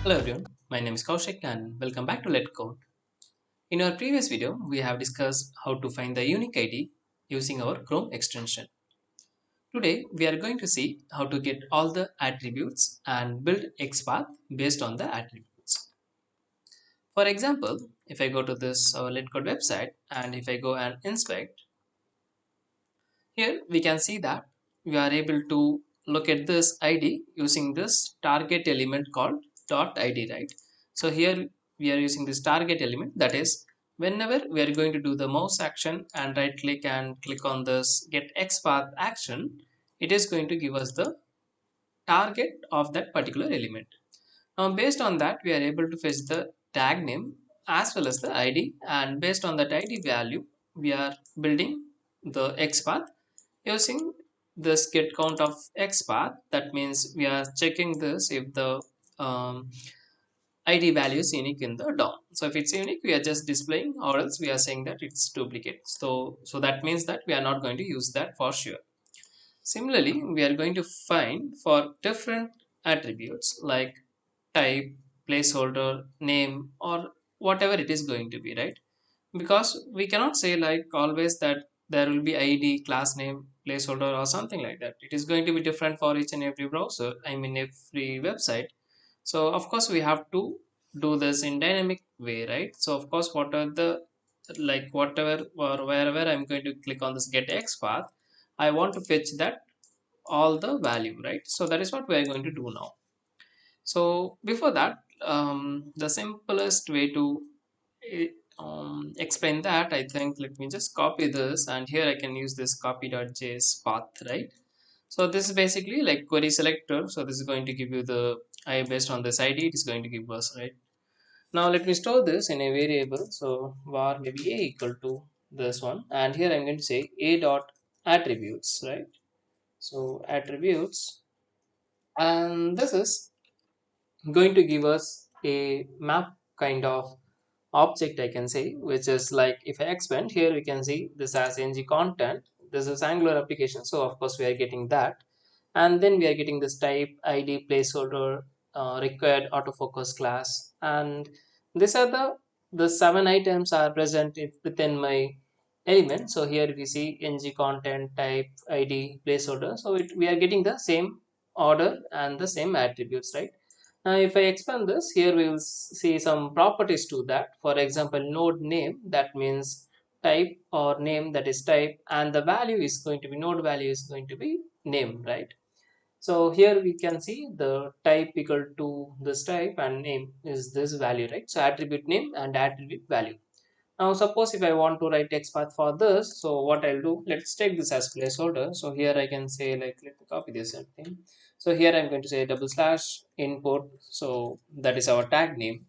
Hello everyone, my name is Kaushik and welcome back to Let Code. In our previous video, we have discussed how to find the unique ID using our Chrome extension. Today, we are going to see how to get all the attributes and build XPath based on the attributes. For example, if I go to this our Let Code website and if I go and inspect, here we can see that we are able to look at this ID using this target element called .id, right? So here we are using this target element, that is whenever we are going to do the mouse action and right click and click on this get XPath action, it is going to give us the target of that particular element. Now based on that we are able to fetch the tag name as well as the ID, and based on that ID value we are building the XPath using this get count of XPath. That means we are checking this if the ID value is unique in the DOM. So if it's unique we are just displaying, or else we are saying that it's duplicate. So that means that we are not going to use that for sure. Similarly, we are going to find for different attributes like type, placeholder, name, or whatever it is going to be, right? Because we cannot say like always that there will be ID, class name, placeholder, or something like that. It is going to be different for each and every browser, I mean every website. So of course we have to do this in dynamic way, right? So of course what are the like whatever or wherever I'm going to click on this get XPath, I want to fetch that all the value, right? So that is what we are going to do now. So before that, the simplest way to explain that, I think, let me just copy this, and here I can use this copy.js path, right? So this is basically like query selector. So this is going to give you the I based on this ID, it is going to give us, right? Now let me store this in a variable. So var maybe a equal to this one, and here I'm going to say a dot attributes, right? So attributes, and this is going to give us a map kind of object, I can say, which is like if I expand here we can see this as ng content. This is Angular application, so of course we are getting that, and then we are getting this type, ID, placeholder, required autofocus class, and these are the 7 items are present within my element. So here we see ng content, type, ID, placeholder, so we are getting the same order and the same attributes, right? Now, if I expand this, here we will see some properties to that. For example, node name, that means type or name, that is type, and the value is going to be node value is going to be name, right? So here we can see the type equal to this type and name is this value, right? So attribute name and attribute value. Now suppose if I want to write text path for this, so what I'll do, let's take this as placeholder. So here I can say like, let me copy this thing. So here I'm going to say double slash input. So that is our tag name.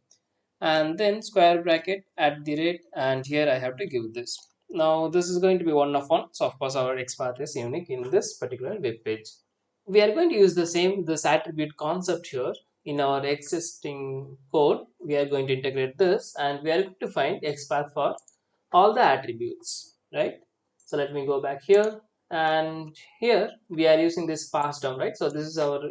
And then square bracket at the rate, and here I have to give this. Now this is going to be one of one. So of course our XPath is unique in this particular web page. We are going to use the same this attribute concept here in our existing code. We are going to integrate this, and we are going to find XPath for all the attributes, right? So let me go back here, and here we are using this pass down, right? So this is our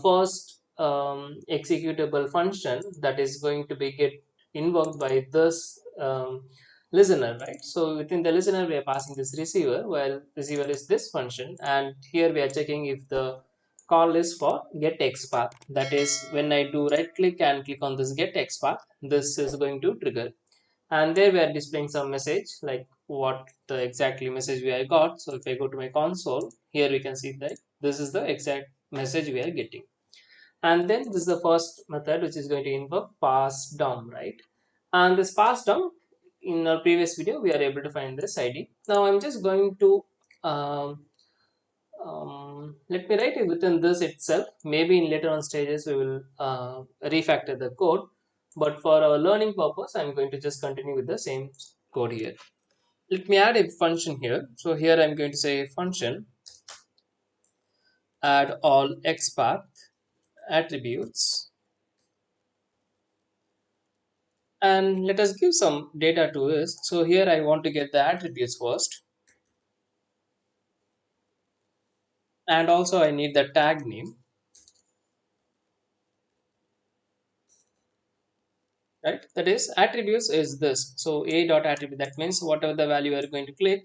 first executable function that is going to be get invoked by this listener, right? So within the listener we are passing this receiver, while receiver is this function, and here we are checking if the call is for get XPath. That is when I do right click and click on this get XPath, this is going to trigger, and there we are displaying some message like what the exactly message we are got. So if I go to my console, here we can see that this is the exact message we are getting, and then this is the first method which is going to invoke pass down, right? And this pass down, in our previous video we are able to find this ID. Now I'm just going to um, let me write it within this itself. Maybe in later on stages we will refactor the code, but for our learning purpose I'm going to just continue with the same code here. Let me add a function here. So here I'm going to say function add all XPath attributes, and let us give some data to this. So here I want to get the attributes first, and also I need the tag name. right? That is attributes is this. So a dot attribute, that means whatever the value we are going to click,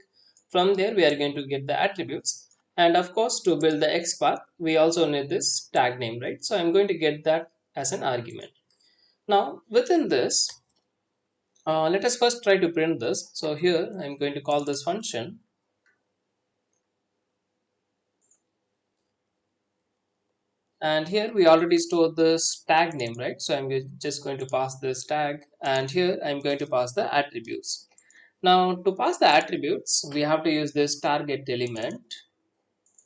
from there we are going to get the attributes. And of course, to build the XPath, we also need this tag name, right? So I'm going to get that as an argument. Now within this, let us first try to print this. So here I'm going to call this function, and here we already stored this tag name, right? So I'm just going to pass this tag, and here I'm going to pass the attributes. Now to pass the attributes, we have to use this target element,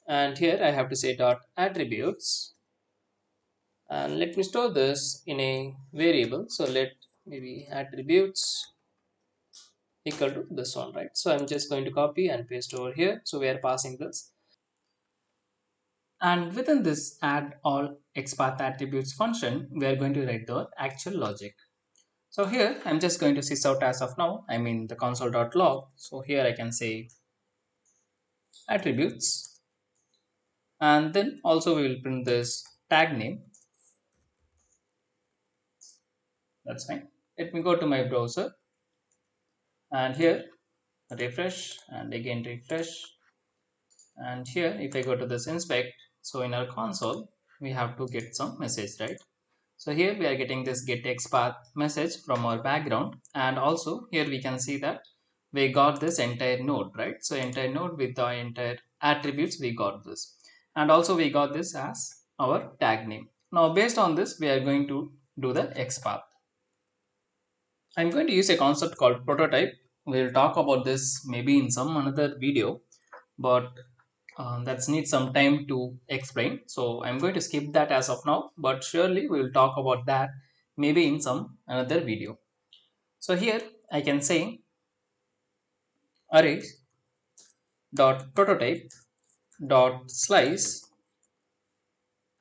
and here I have to say dot attributes, and let me store this in a variable. So let maybe attributes equal to this one, right? So I'm just going to copy and paste over here. So we are passing this, and within this add all XPath attributes function, we are going to write the actual logic. So here I'm just going to sys out as of now, I mean the console.log. So here I can say attributes, and then also we will print this tag name. That's fine. Let me go to my browser, and here refresh and again refresh, and here if I go to this inspect, so in our console we have to get some message, right? So here we are getting this get XPath message from our background, and also here we can see that we got this entire node, right? So entire node with the entire attributes, we got this, and also we got this as our tag name. Now based on this, we are going to do the XPath. I'm going to use a concept called prototype. We'll talk about this maybe in some another video, but that needs some time to explain. So I'm going to skip that as of now, but surely we will talk about that maybe in some another video. So here I can say array dot prototype dot slice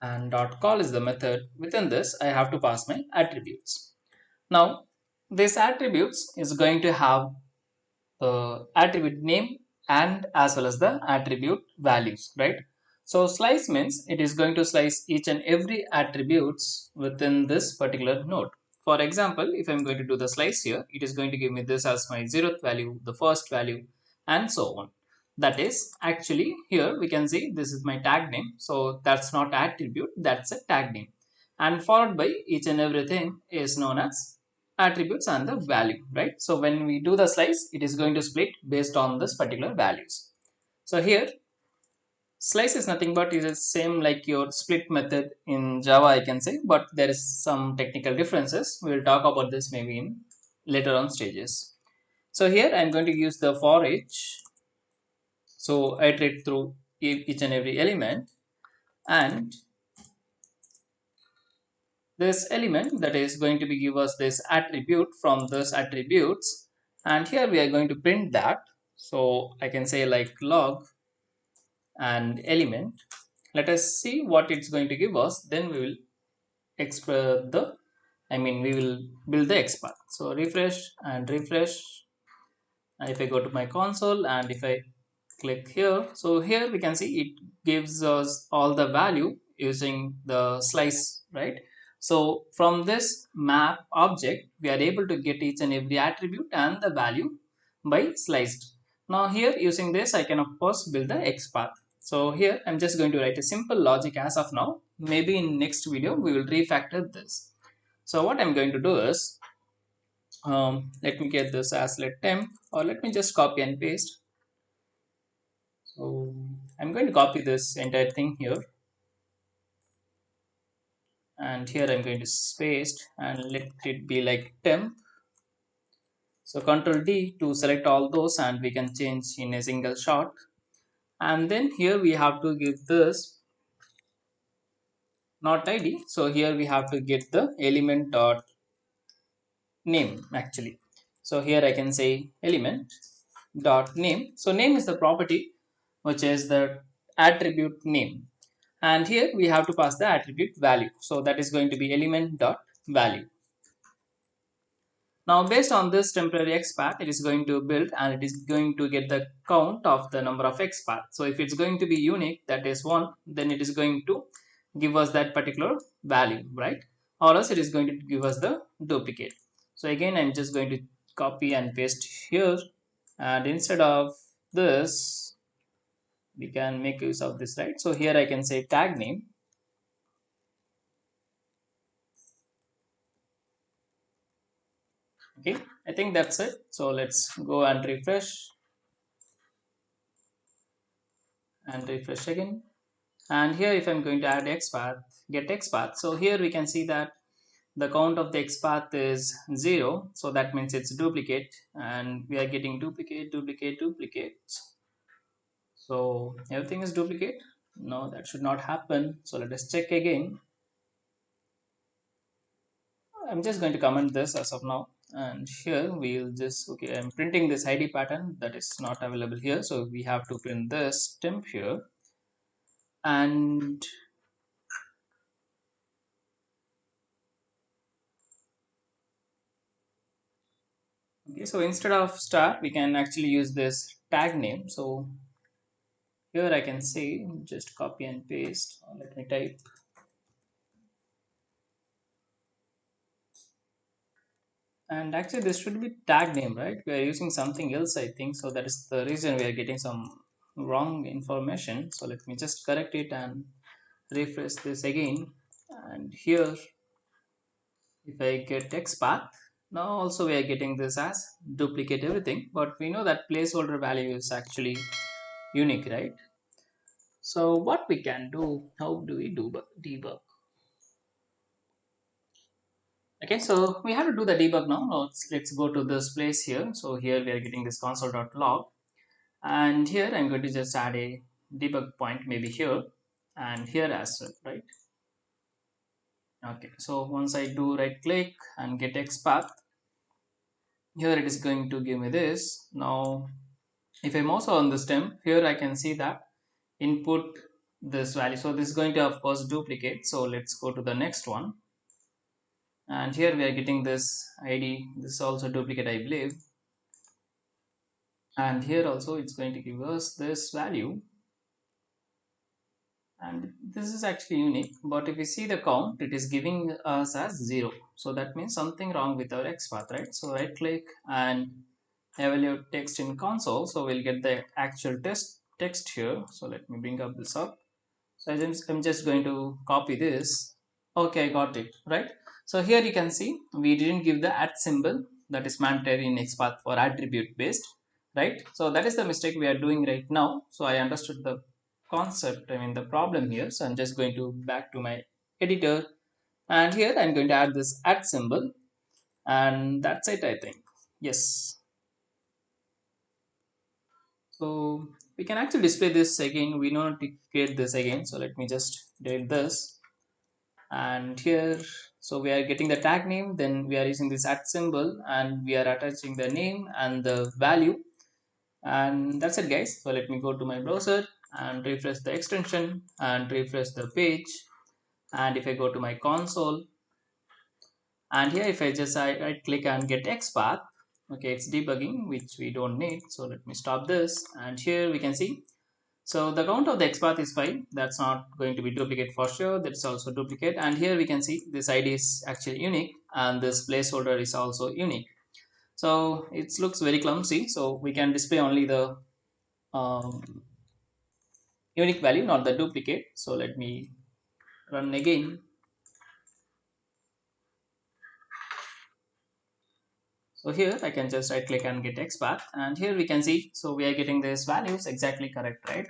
and dot call is the method. Within this, I have to pass my attributes. Now, this attributes is going to have the attribute name and as well as the attribute values, right? So slice means it is going to slice each and every attributes within this particular node. For example, if I'm going to do the slice here, it is going to give me this as my 0th value, the first value, and so on. That is actually here we can see this is my tag name. So that's not attribute, that's a tag name. And followed by each and everything is known as attributes and the value, right? So when we do the slice, it is going to split based on this particular values. So here slice is nothing but is the same like your split method in Java, I can say, but there is some technical differences. We will talk about this maybe in later on stages. So here I'm going to use the for each. So I iterate through each and every element, and this element that is going to be give us this attribute from this attributes, and here we are going to print that. So I can say like log and element. Let us see what it's going to give us, then we will express the, I mean we will build the XPath. So refresh and refresh, and if I go to my console and if I click here, so here we can see it gives us all the value using the slice, right? So from this map object we are able to get each and every attribute and the value by sliced. Now here using this I can of course build the XPath. So here I'm just going to write a simple logic as of now. Maybe in next video we will refactor this. So what I'm going to do is, let me get this as let temp, or let me just copy and paste. So I'm going to copy this entire thing here, and here I'm going to paste and let it be like temp. So Control D to select all those, and we can change in a single shot. And then here we have to give this not ID. So here we have to get the element dot name actually. So here I can say element dot name. So name is the property which is the attribute name, and here we have to pass the attribute value. So that is going to be element dot value. Now based on this temporary XPath, it is going to build and it is going to get the count of the number of XPath. So if it's going to be unique, that is 1, then it is going to give us that particular value, right? Or else it is going to give us the duplicate. So again I'm just going to copy and paste here, and instead of this we can make use of this, right? So here I can say tag name. Okay, I think that's it. So let's go and refresh again. And here if I'm going to add XPath, get XPath, so here we can see that the count of the XPath is 0, so that means it's duplicate, and we are getting duplicates. So everything is duplicate. No, that should not happen. So let us check again. I'm just going to comment this as of now, and here we'll just, okay, I'm printing this ID pattern that is not available here, so we have to print this temp here. And okay, so instead of star we can actually use this tag name. So here I can say just copy and paste, or let me type, and actually this should be tag name, right? We are using something else, I think, so that is the reason we are getting some wrong information. So let me just correct it and refresh this again. And here if I get XPath, now also we are getting this as duplicate everything, but we know that placeholder value is actually unique, right? So what we can do, how do we do debug? Okay, so we have to do the debug now. Let's go to this place here. So here we are getting this console.log, and here I'm going to just add a debug point, maybe here and here as well, right? Okay, so once I do right click and get XPath, here it is going to give me this. Now if I'm also on the stem, here I can see that input this value, so this is going to of course duplicate. So let's go to the next one, and here we are getting this ID, this is also duplicate I believe, and here also it's going to give us this value, and this is actually unique, but if we see the count it is giving us as 0, so that means something wrong with our XPath, right? So right click and evaluate text in console, so we'll get the actual text here. So let me bring up this up. So I'm just going to copy this. Okay, I got it, right? So here you can see we didn't give the at symbol, that is mandatory in XPath for attribute based, right? So that is the mistake we are doing right now. So I understood the concept, I mean the problem here. So I'm just going to back to my editor, and here I'm going to add this at symbol, and that's it, I think. Yes. So we can actually display this again. We know to create this again. So let me just delete this, and here so we are getting the tag name, then we are using this at symbol, and we are attaching the name and the value, and that's it guys. So let me go to my browser and refresh the extension and refresh the page, and if I go to my console, and here if I just right click and get XPath, okay, it's debugging, which we don't need. So let me stop this, and here we can see, so the count of the XPath is 5. That's not going to be duplicate for sure. That's also duplicate. And here we can see this ID is actually unique, and this placeholder is also unique. So it looks very clumsy. So we can display only the unique value, not the duplicate. So let me run again. So here I can just right click and get XPath, and here we can see, so we are getting these values exactly correct, right?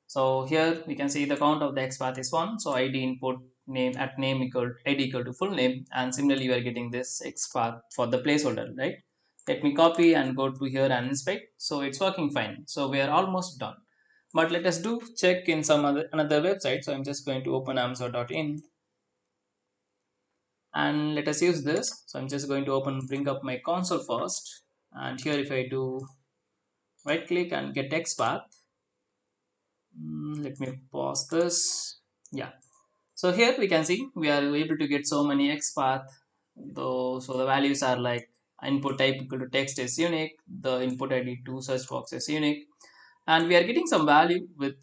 So here we can see the count of the XPath is 1. So ID input name at name equal ID equal to full name, and similarly you are getting this XPath for the placeholder, right? Let me copy and go to here and inspect. So it's working fine. So we are almost done. But let us do check in some another website. So I'm just going to open amazon.in, and let us use this. So I'm just going to bring up my console first, and here if I do right click and get XPath, let me pause this. Yeah, so here we can see we are able to get so many XPath, though. So the values are like input type equal to text is unique, the input ID to search box is unique, and we are getting some value with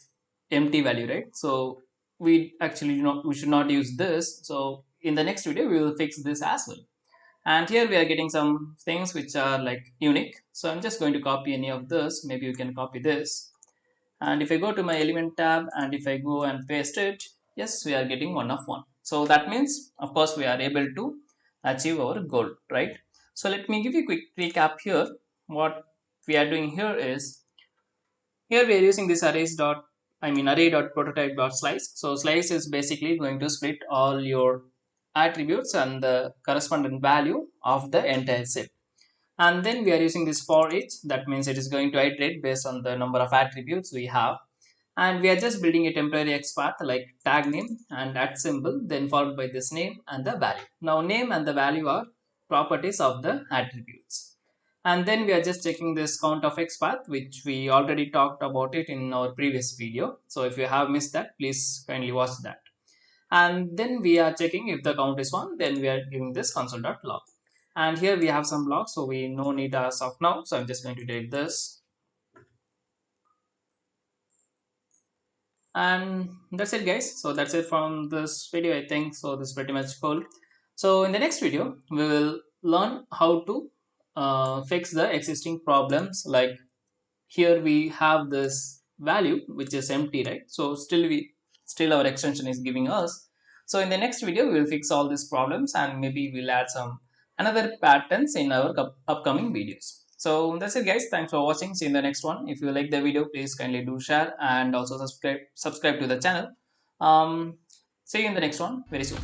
empty value, right? So we actually not we should not use this. So in the next video we will fix this as well. And here we are getting some things which are like unique. So I'm just going to copy any of this. Maybe you can copy this. And if I go to my element tab and if I go and paste it, yes, we are getting 1 of 1. So that means, of course, we are able to achieve our goal, right? So let me give you a quick recap here. What we are doing here is, here we are using this array dot prototype dot slice. So slice is basically going to split all your attributes and the corresponding value of the entire set. And then we are using this for each. That means it is going to iterate based on the number of attributes we have. And we are just building a temporary XPath like tag name and at symbol, then followed by this name and the value. Now name and the value are properties of the attributes. And then we are just checking this count of XPath, which we already talked about it in our previous video. So if you have missed that, please kindly watch that. And then we are checking if the count is 1, then we are giving this console.log. And here we have some blocks, so we no need as of now. So I'm just going to delete this. And that's it, guys. So that's it from this video, I think. So this is pretty much cool. So in the next video we will learn how to fix the existing problems. Like here we have this value which is empty, right? So still our extension is giving us. So in the next video we will fix all these problems and maybe we'll add some another patterns in our upcoming videos. So that's it, guys. Thanks for watching. See you in the next one. If you like the video, please kindly do share and also subscribe to the channel. um See you in the next one very soon.